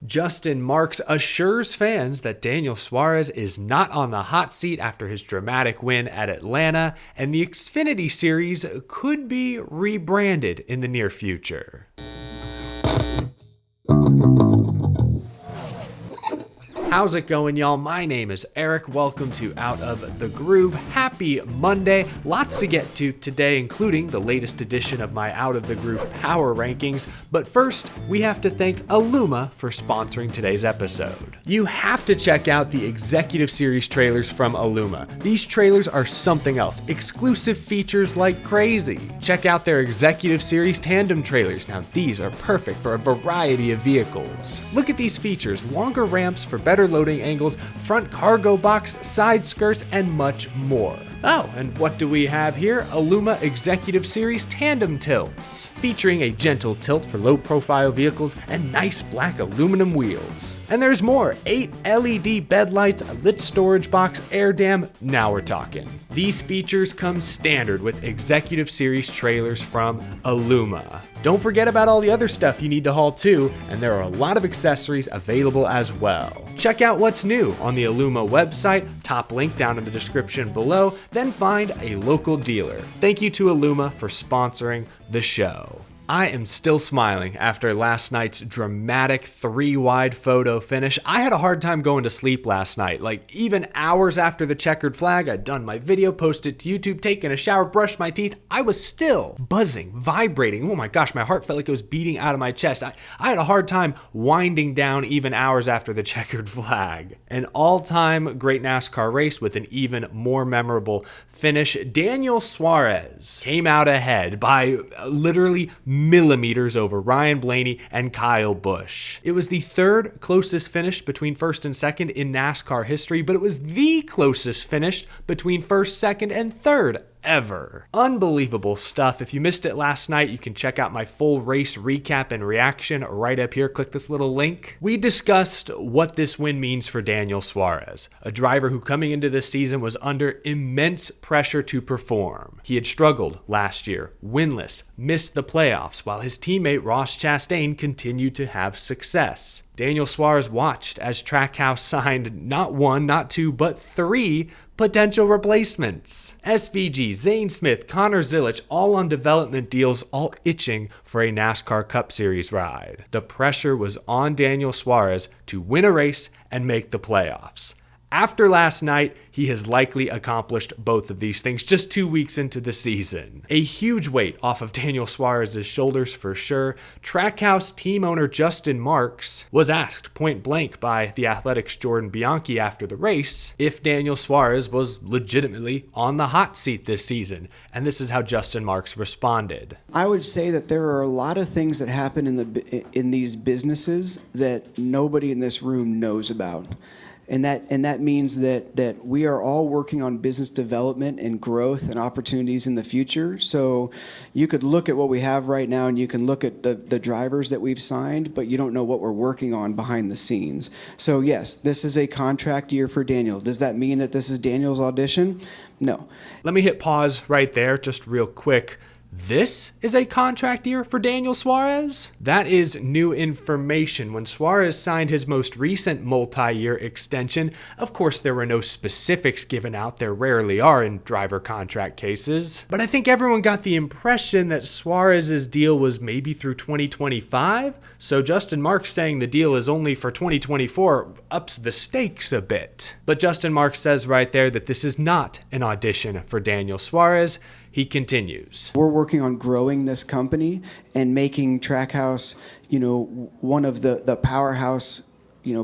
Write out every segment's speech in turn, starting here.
Justin Marks assures fans that Daniel Suarez is not on the hot seat after his dramatic win at Atlanta, and the Xfinity Series could be rebranded in the near future. How's it going, y'all? My name is Eric. Welcome to Out of the Groove. Happy Monday. Lots to get to today, including the latest edition of my Out of the Groove Power Rankings. But first, we have to thank Illuma for sponsoring today's episode. You have to check out the Executive Series trailers from Illuma. These trailers are something else. Exclusive features like crazy. Check out their Executive Series tandem trailers. Now, these are perfect for a variety of vehicles. Look at these features. Longer ramps for better loading angles, front cargo box, side skirts, and much more. Oh, and what do we have here? Illuma Executive Series Tandem Tilts, featuring a gentle tilt for low-profile vehicles and nice black aluminum wheels. And there's more, 8 LED bed lights, a lit storage box, air dam, now we're talking. These features come standard with Executive Series trailers from Illuma. Don't forget about all the other stuff you need to haul too, and there are a lot of accessories available as well. Check out what's new on the Illuma website, top link down in the description below, then find a local dealer. Thank you to Illuma for sponsoring the show. I am still smiling after last night's dramatic 3-wide photo finish. I had a hard time going to sleep last night. Like, even hours after the checkered flag, I'd done my video, posted to YouTube, taken a shower, brushed my teeth. I was still buzzing, vibrating. Oh my gosh, my heart felt like it was beating out of my chest. I had a hard time winding down even hours after the checkered flag. An all-time great NASCAR race with an even more memorable finish. Daniel Suarez came out ahead by literally millimeters over Ryan Blaney and Kyle Busch. It was the third closest finish between first and second in NASCAR history, but it was the closest finish between first, second, and third ever. Unbelievable stuff. If you missed it last night, you can check out my full race recap and reaction right up here. Click this little link. We discussed what this win means for Daniel Suarez, a driver who coming into this season was under immense pressure to perform. He had struggled last year, winless, missed the playoffs, while his teammate Ross Chastain continued to have success. Daniel Suarez watched as Trackhouse signed not one, not two, but 3 potential replacements. SVG, Zane Smith, Connor Zilisch, all on development deals, all itching for a NASCAR Cup Series ride. The pressure was on Daniel Suarez to win a race and make the playoffs. After last night, he has likely accomplished both of these things just 2 weeks into the season. A huge weight off of Daniel Suarez's shoulders for sure. Trackhouse team owner Justin Marks was asked point blank by The Athletic's Jordan Bianchi after the race if Daniel Suarez was legitimately on the hot seat this season, and this is how Justin Marks responded. I would say that there are a lot of things that happen in these businesses that nobody in this room knows about. And that means that we are all working on business development and growth and opportunities in the future. So you could look at what we have right now and you can look at the drivers that we've signed, but you don't know what we're working on behind the scenes. So yes, this is a contract year for Daniel. Does that mean that this is Daniel's audition? No. Let me hit pause right there just real quick. This is a contract year for Daniel Suarez? That is new information. When Suarez signed his most recent multi-year extension, of course there were no specifics given out. There rarely are in driver contract cases. But I think everyone got the impression that Suarez's deal was maybe through 2025. So Justin Marks saying the deal is only for 2024 ups the stakes a bit. But Justin Marks says right there that this is not an audition for Daniel Suarez. He continues. We're working on growing this company and making Trackhouse, one of the powerhouse,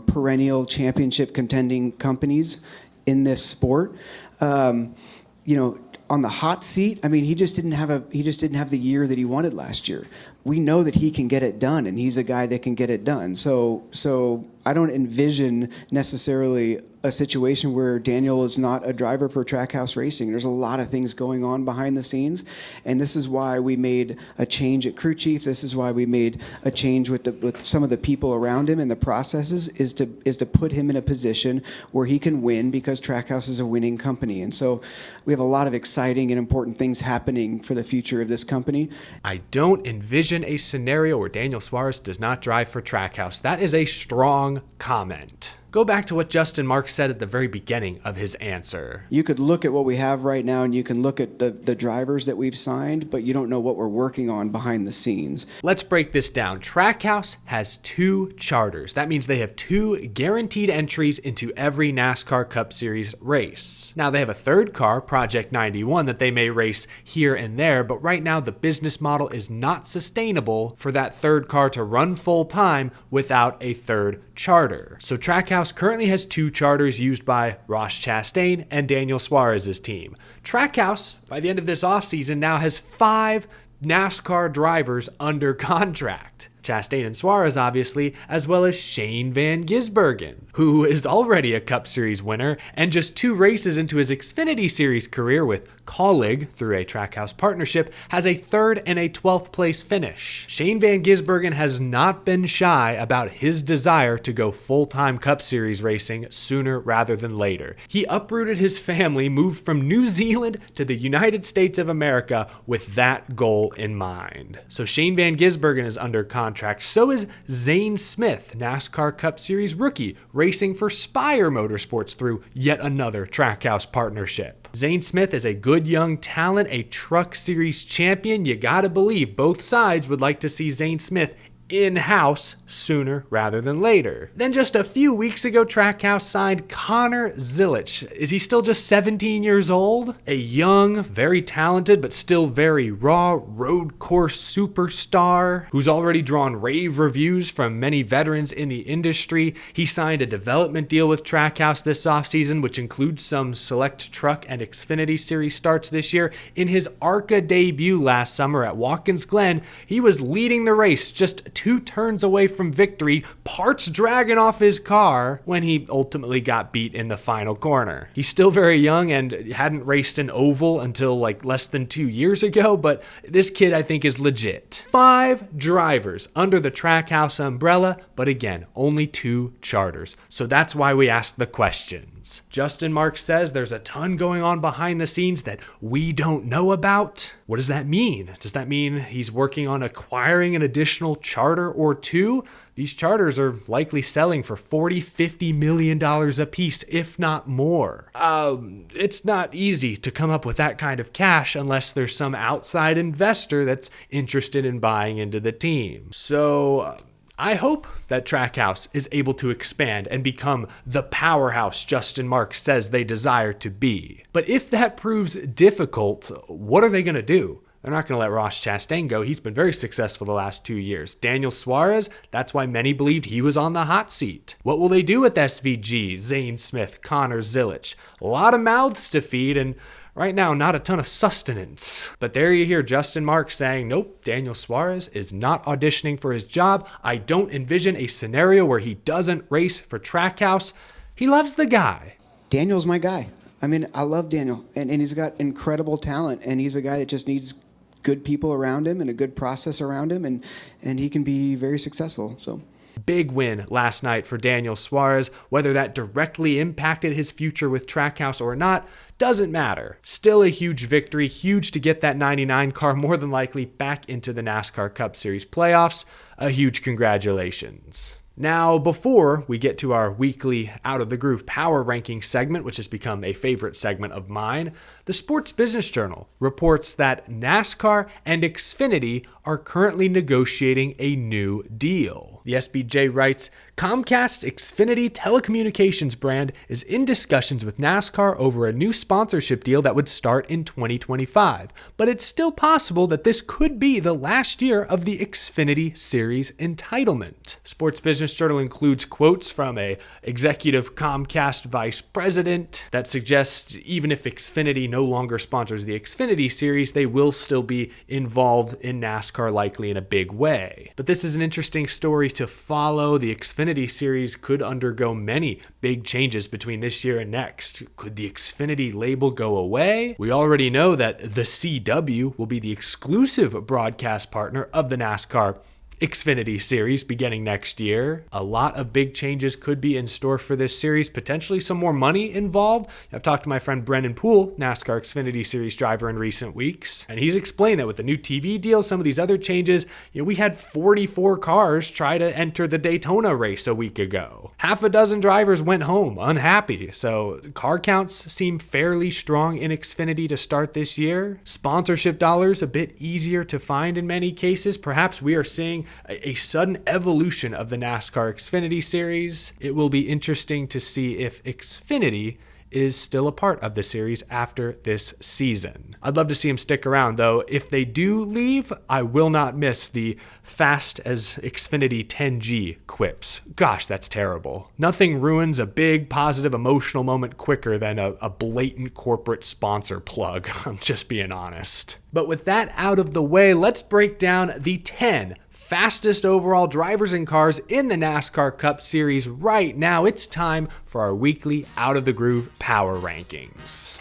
perennial championship contending companies in this sport. On the hot seat, he just didn't have the year that he wanted last year. We know that he can get it done, and he's a guy that can get it done. So I don't envision necessarily a situation where Daniel is not a driver for Trackhouse Racing. There's a lot of things going on behind the scenes, and this is why we made a change at crew chief. This is why we made a change with some of the people around him and the processes, is to put him in a position where he can win, because Trackhouse is a winning company. And so we have a lot of exciting and important things happening for the future of this company. I don't envision a scenario where Daniel Suarez does not drive for Trackhouse. That is a strong comment. Go back to what Justin Marks said at the very beginning of his answer. You could look at what we have right now, and you can look at the drivers that we've signed, but you don't know what we're working on behind the scenes. Let's break this down. Trackhouse has 2 charters. That means they have 2 guaranteed entries into every NASCAR Cup Series race. Now, they have a third car, Project 91, that they may race here and there, but right now the business model is not sustainable for that third car to run full time without a third charter. So Trackhouse currently has 2 charters used by Ross Chastain and Daniel Suarez's team. Trackhouse, by the end of this offseason, now has 5 NASCAR drivers under contract. Chastain and Suarez, obviously, as well as Shane Van Gisbergen, who is already a Cup Series winner and just 2 races into his Xfinity Series career with Colleague through a Trackhouse partnership, has a 3rd and a 12th place finish. Shane Van Gisbergen has not been shy about his desire to go full-time Cup Series racing sooner rather than later. He uprooted his family, moved from New Zealand to the United States of America with that goal in mind. So Shane Van Gisbergen is under contract. So is Zane Smith, NASCAR Cup Series rookie, racing for Spire Motorsports through yet another Trackhouse partnership. Zane Smith is a good young talent, a Truck Series champion. You gotta believe both sides would like to see Zane Smith in-house sooner rather than later. Then just a few weeks ago, Trackhouse signed Connor Zilic. Is he still just 17 years old? A young, very talented, but still very raw road course superstar who's already drawn rave reviews from many veterans in the industry. He signed a development deal with Trackhouse this offseason, which includes some select truck and Xfinity Series starts this year. In his ARCA debut last summer at Watkins Glen, he was leading the race just 2 turns away from victory, parts dragging off his car when he ultimately got beat in the final corner. He's still very young and hadn't raced an oval until less than 2 years ago, but this kid I think is legit. 5 drivers under the Trackhouse umbrella, but again, only 2 charters. So that's why we asked the questions. Justin Marks says there's a ton going on behind the scenes that we don't know about. What does that mean? Does that mean he's working on acquiring an additional charter or 2? These charters are likely selling for $40-50 million a piece, if not more. It's not easy to come up with that kind of cash unless there's some outside investor that's interested in buying into the team. So I hope that Trackhouse is able to expand and become the powerhouse Justin Marks says they desire to be. But if that proves difficult, what are they going to do? They're not going to let Ross Chastain go. He's been very successful the last 2 years. Daniel Suarez, that's why many believed he was on the hot seat. What will they do with SVG, Zane Smith, Connor Zilic? A lot of mouths to feed, and right now, not a ton of sustenance. But there you hear Justin Marks saying, nope, Daniel Suarez is not auditioning for his job. I don't envision a scenario where he doesn't race for Trackhouse. He loves the guy. Daniel's my guy. I mean, I love Daniel, and he's got incredible talent, and he's a guy that just needs good people around him and a good process around him, and he can be very successful. So Big win last night for Daniel Suarez. Whether that directly impacted his future with Trackhouse or not, doesn't matter. Still a huge victory, huge to get that 99 car more than likely back into the NASCAR Cup Series playoffs. A huge congratulations. Now, before we get to our weekly Out of the Groove Power Ranking segment, which has become a favorite segment of mine, the Sports Business Journal reports that NASCAR and Xfinity are currently negotiating a new deal. The SBJ writes, Comcast's Xfinity telecommunications brand is in discussions with NASCAR over a new sponsorship deal that would start in 2025, but it's still possible that this could be the last year of the Xfinity Series entitlement. Sports Business Journal includes quotes from a executive Comcast vice president that suggests even if Xfinity no longer sponsors the Xfinity Series, they will still be involved in NASCAR likely in a big way. But this is an interesting story to follow. The Xfinity Xfinity series could undergo many big changes between this year and next. Could the Xfinity label go away? We already know that the CW will be the exclusive broadcast partner of the NASCAR Xfinity series beginning next year. A lot of big changes could be in store for this series, potentially some more money involved. I've talked to my friend Brendan Poole, NASCAR Xfinity series driver, in recent weeks, and he's explained that with the new TV deal, some of these other changes, we had 44 cars try to enter the Daytona race a week ago. Half a dozen drivers went home unhappy, so car counts seem fairly strong in Xfinity to start this year. Sponsorship dollars a bit easier to find in many cases. Perhaps we are seeing a sudden evolution of the NASCAR Xfinity series. It will be interesting to see if Xfinity is still a part of the series after this season. I'd love to see him stick around, though. If they do leave, I will not miss the fast as Xfinity 10G quips. Gosh, that's terrible. Nothing ruins a big, positive, emotional moment quicker than a blatant corporate sponsor plug. I'm just being honest. But with that out of the way, let's break down the 10 fastest overall drivers and cars in the NASCAR Cup Series right now. It's time for our weekly Out of the Groove Power Rankings.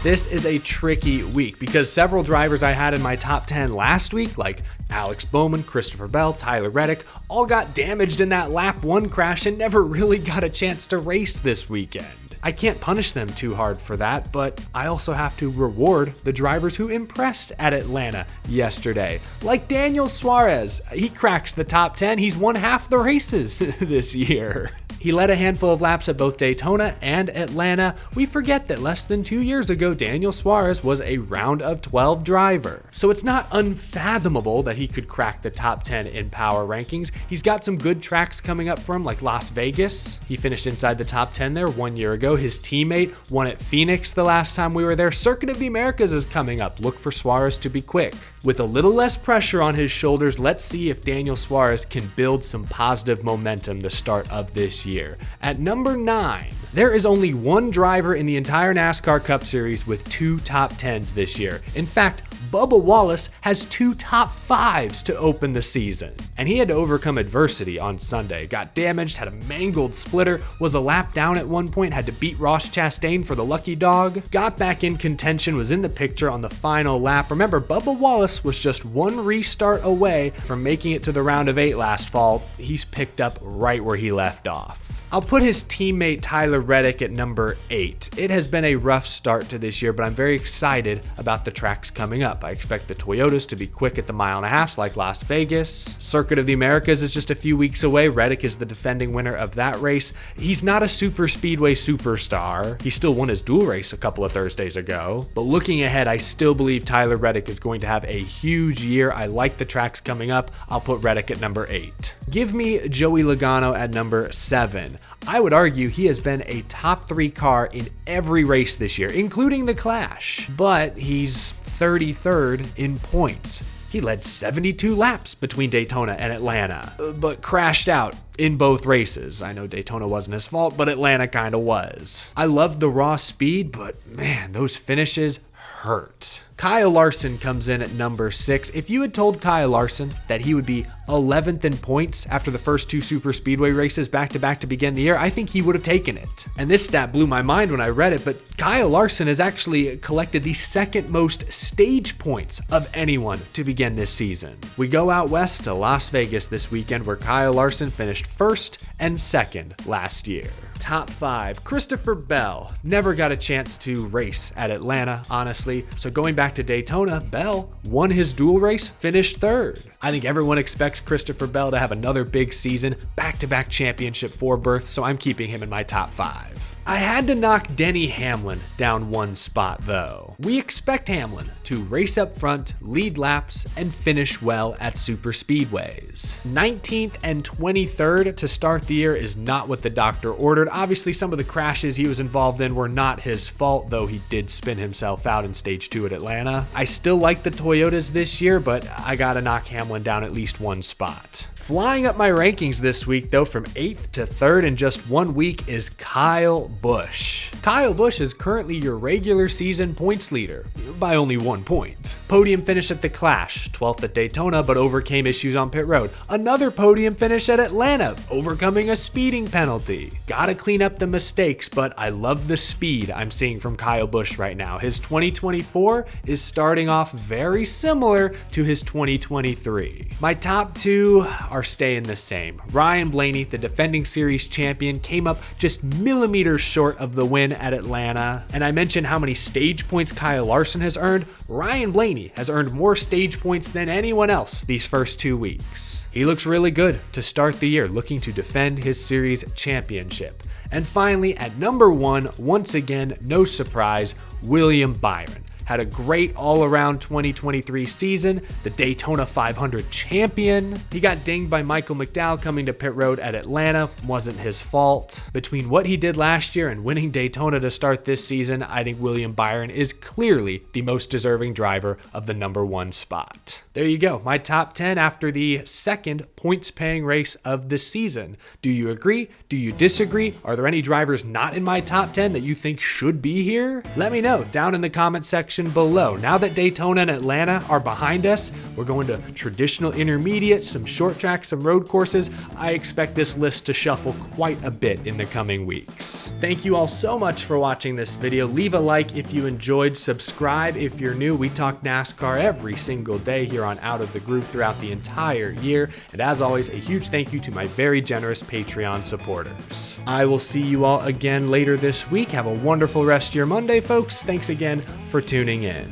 This is a tricky week because several drivers I had in my top 10 last week, like Alex Bowman, Christopher Bell, Tyler Reddick, all got damaged in that lap 1 crash and never really got a chance to race this weekend. I can't punish them too hard for that, but I also have to reward the drivers who impressed at Atlanta yesterday. Like Daniel Suarez, he cracks the top 10. He's won half the races this year. He led a handful of laps at both Daytona and Atlanta. We forget that less than 2 years ago, Daniel Suarez was a round of 12 driver. So it's not unfathomable that he could crack the top 10 in power rankings. He's got some good tracks coming up for him, like Las Vegas. He finished inside the top 10 there 1 year ago. His teammate won at Phoenix the last time we were there. Circuit of the Americas is coming up. Look for Suarez to be quick. With a little less pressure on his shoulders, let's see if Daniel Suarez can build some positive momentum the start of this year. At number 9, there is only one driver in the entire NASCAR Cup Series with 2 top 10s this year. In fact, Bubba Wallace has 2 top 5s to open the season. And he had to overcome adversity on Sunday. Got damaged, had a mangled splitter, was a lap down at one point, had to beat Ross Chastain for the lucky dog. Got back in contention, was in the picture on the final lap. Remember, Bubba Wallace was just 1 restart away from making it to the round of 8 last fall. He's picked up right where he left off. I'll put his teammate Tyler Reddick at number 8. It has been a rough start to this year, but I'm very excited about the tracks coming up. I expect the Toyotas to be quick at the 1.5 miles like Las Vegas. Circuit of the Americas is just a few weeks away. Reddick is the defending winner of that race. He's not a super speedway superstar. He still won his dual race a couple of Thursdays ago. But looking ahead, I still believe Tyler Reddick is going to have a huge year. I like the tracks coming up. I'll put Reddick at number 8. Give me Joey Logano at number 7. I would argue he has been a top 3 car in every race this year, including the Clash, but he's 33rd in points. He led 72 laps between Daytona and Atlanta, but crashed out in both races. I know Daytona wasn't his fault, but Atlanta kind of was. I love the raw speed, but man, those finishes hurt. Kyle Larson comes in at number 6. If you had told Kyle Larson that he would be 11th in points after the first 2 super speedway races back-to-back to begin the year, I think he would have taken it. And this stat blew my mind when I read it, but Kyle Larson has actually collected the 2nd most stage points of anyone to begin this season. We go out west to Las Vegas this weekend, where Kyle Larson finished 1st and 2nd last year. Top 5, Christopher Bell. Never got a chance to race at Atlanta, honestly. So going back to Daytona, Bell won his dual race, finished 3rd. I think everyone expects Christopher Bell to have another big season, back-to-back championship 4 berths, so I'm keeping him in my top 5. I had to knock Denny Hamlin down 1 spot though. We expect Hamlin to race up front, lead laps, and finish well at super speedways. 19th and 23rd to start the year is not what the doctor ordered. Obviously, some of the crashes he was involved in were not his fault, though he did spin himself out in stage 2 at Atlanta. I still like the Toyotas this year, but I gotta knock Hamlin down at least 1 spot. Flying up my rankings this week, though, from 8th to 3rd in just 1 week is Kyle Busch. Kyle Busch is currently your regular season points leader by only 1 point. Podium finish at the Clash, 12th at Daytona, but overcame issues on pit road. Another podium finish at Atlanta, overcoming a speeding penalty. Gotta clean up the mistakes, but I love the speed I'm seeing from Kyle Busch right now. His 2024 is starting off very similar to his 2023. My top two are staying the same. Ryan Blaney, the defending series champion, came up just millimeters short of the win at Atlanta. And I mentioned how many stage points Kyle Larson has earned. Ryan Blaney has earned more stage points than anyone else these first 2 weeks. He looks really good to start the year, looking to defend his series championship. And finally, at number 1, once again, no surprise, William Byron. Had a great all-around 2023 season, the Daytona 500 champion. He got dinged by Michael McDowell coming to pit road at Atlanta. Wasn't his fault. Between what he did last year and winning Daytona to start this season, I think William Byron is clearly the most deserving driver of the number 1 spot. There you go, my top 10 after the second points-paying race of the season. Do you agree? Do you disagree? Are there any drivers not in my top 10 that you think should be here? Let me know down in the comment section below. Now that Daytona and Atlanta are behind us, we're going to traditional intermediate, some short tracks, some road courses. I expect this list to shuffle quite a bit in the coming weeks. Thank you all so much for watching this video. Leave a like if you enjoyed, subscribe if you're new. We talk NASCAR every single day here on Out of the Groove throughout the entire year. And as always, a huge thank you to my very generous Patreon supporters. I will see you all again later this week. Have a wonderful rest of your Monday, folks. Thanks again for tuning in.